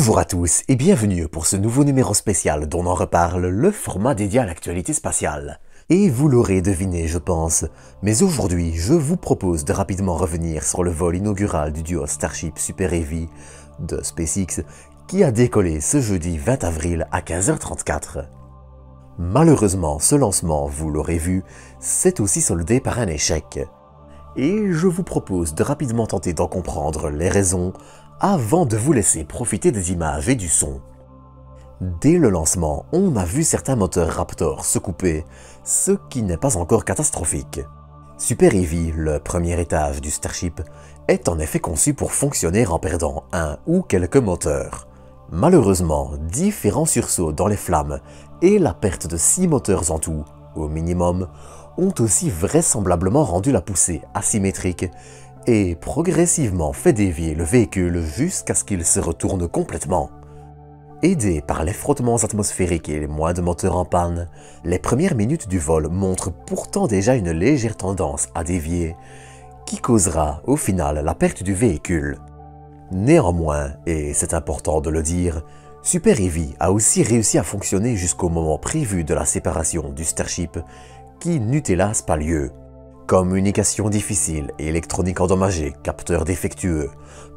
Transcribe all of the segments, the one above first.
Bonjour à tous et bienvenue pour ce nouveau numéro spécial dont on reparle, le format dédié à l'actualité spatiale. Et vous l'aurez deviné je pense, mais aujourd'hui je vous propose de rapidement revenir sur le vol inaugural du duo Starship Super Heavy de SpaceX qui a décollé ce jeudi 20 avril à 15h34. Malheureusement ce lancement, vous l'aurez vu, s'est aussi soldé par un échec. Et je vous propose de rapidement tenter d'en comprendre les raisons avant de vous laisser profiter des images et du son. Dès le lancement, on a vu certains moteurs Raptor se couper, ce qui n'est pas encore catastrophique. Super Heavy, le premier étage du Starship, est en effet conçu pour fonctionner en perdant un ou quelques moteurs. Malheureusement, différents sursauts dans les flammes et la perte de 6 moteurs en tout, au minimum, ont aussi vraisemblablement rendu la poussée asymétrique et progressivement fait dévier le véhicule jusqu'à ce qu'il se retourne complètement. Aidés par les frottements atmosphériques et les moins de moteurs en panne, les premières minutes du vol montrent pourtant déjà une légère tendance à dévier, qui causera au final la perte du véhicule. Néanmoins, et c'est important de le dire, Super Heavy a aussi réussi à fonctionner jusqu'au moment prévu de la séparation du Starship, qui n'eut hélas pas lieu. Communication difficile, électronique endommagée, capteurs défectueux,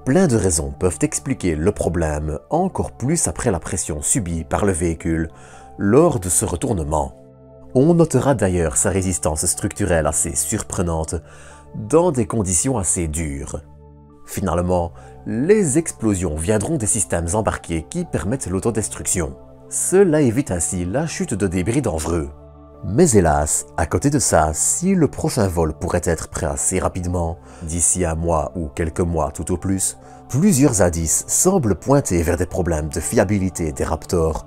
plein de raisons peuvent expliquer le problème, encore plus après la pression subie par le véhicule lors de ce retournement. On notera d'ailleurs sa résistance structurelle assez surprenante dans des conditions assez dures. Finalement, les explosions viendront des systèmes embarqués qui permettent l'autodestruction. Cela évite ainsi la chute de débris dangereux. Mais hélas, à côté de ça, si le prochain vol pourrait être prêt assez rapidement, d'ici un mois ou quelques mois tout au plus, plusieurs indices semblent pointer vers des problèmes de fiabilité des Raptors,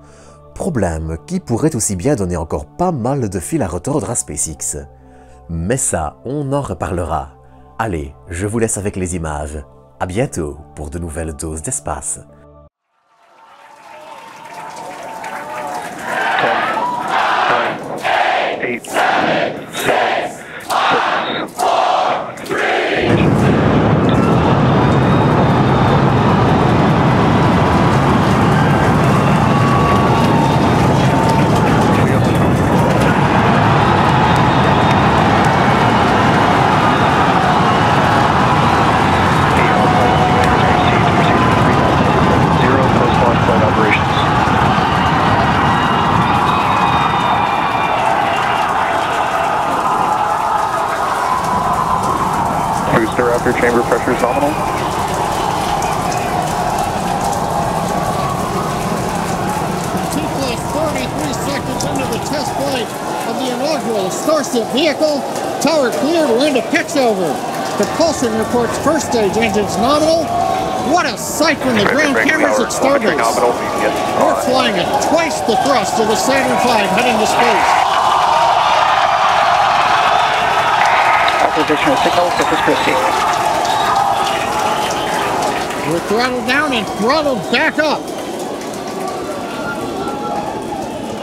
problèmes qui pourraient aussi bien donner encore pas mal de fil à retordre à SpaceX. Mais ça, on en reparlera. Allez, je vous laisse avec les images. À bientôt pour de nouvelles doses d'espace. 8, 7, 6, 5, 4, 3, 2, Booster after chamber pressure is nominal. Plus 33 seconds into the test flight of the inaugural Starship vehicle. Tower cleared, we're into pitch over. Propulsion reports first stage engines nominal. What a sight from the ground cameras at Starbase. We're flying at twice the thrust of the Saturn V heading to space. Acquisition signal, this is Christie. We're throttled down and throttled back up.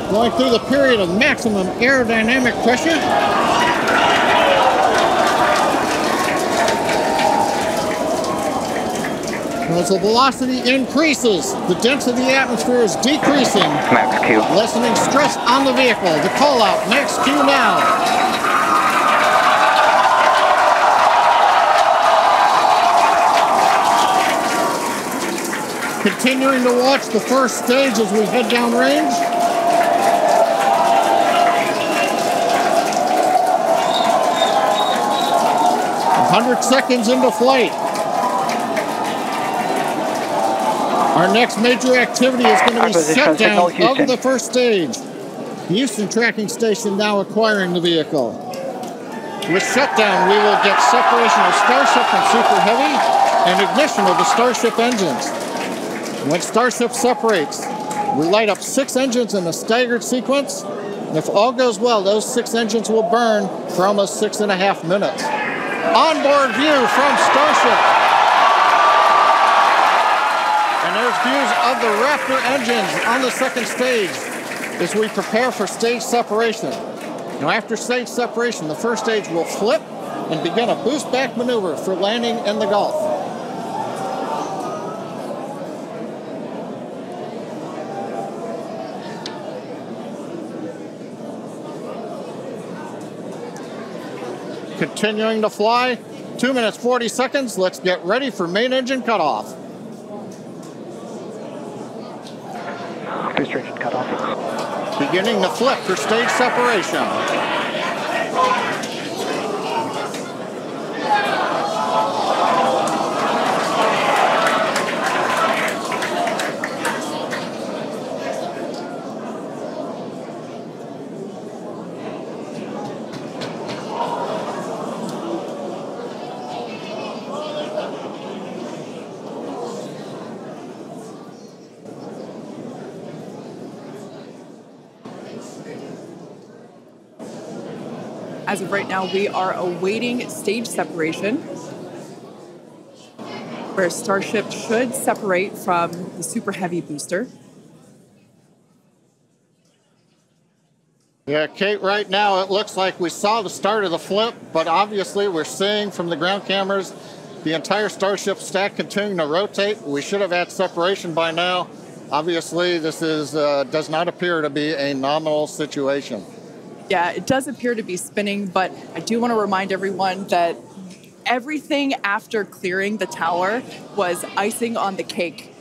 Going through the period of maximum aerodynamic pressure. As the velocity increases, the density of the atmosphere is decreasing. Max Q. Lessening stress on the vehicle. The call out, max Q now. Continuing to watch the first stage as we head downrange. A 100 seconds into flight. Our next major activity is going to be shutdown of the first stage. The Houston Tracking Station now acquiring the vehicle. With shutdown, we will get separation of Starship from Super Heavy and ignition of the Starship engines. When Starship separates, we light up 6 engines in a staggered sequence, and if all goes well, those 6 engines will burn for almost 6.5 minutes. Onboard view from Starship. And there's views of the Raptor engines on the second stage as we prepare for stage separation. Now after stage separation, the first stage will flip and begin a boost back maneuver for landing in the Gulf. continuing to fly. 2 minutes, 40 seconds. Let's get ready for main engine cutoff. Booster engine cutoff. Beginning to flip for stage separation. As of right now, we are awaiting stage separation, where Starship should separate from the Super Heavy booster. Yeah, Kate, right now it looks like we saw the start of the flip, but obviously we're seeing from the ground cameras the entire Starship stack continuing to rotate. We should have had separation by now. Obviously, this is does not appear to be a nominal situation. Yeah, it does appear to be spinning, but I do want to remind everyone that everything after clearing the tower was icing on the cake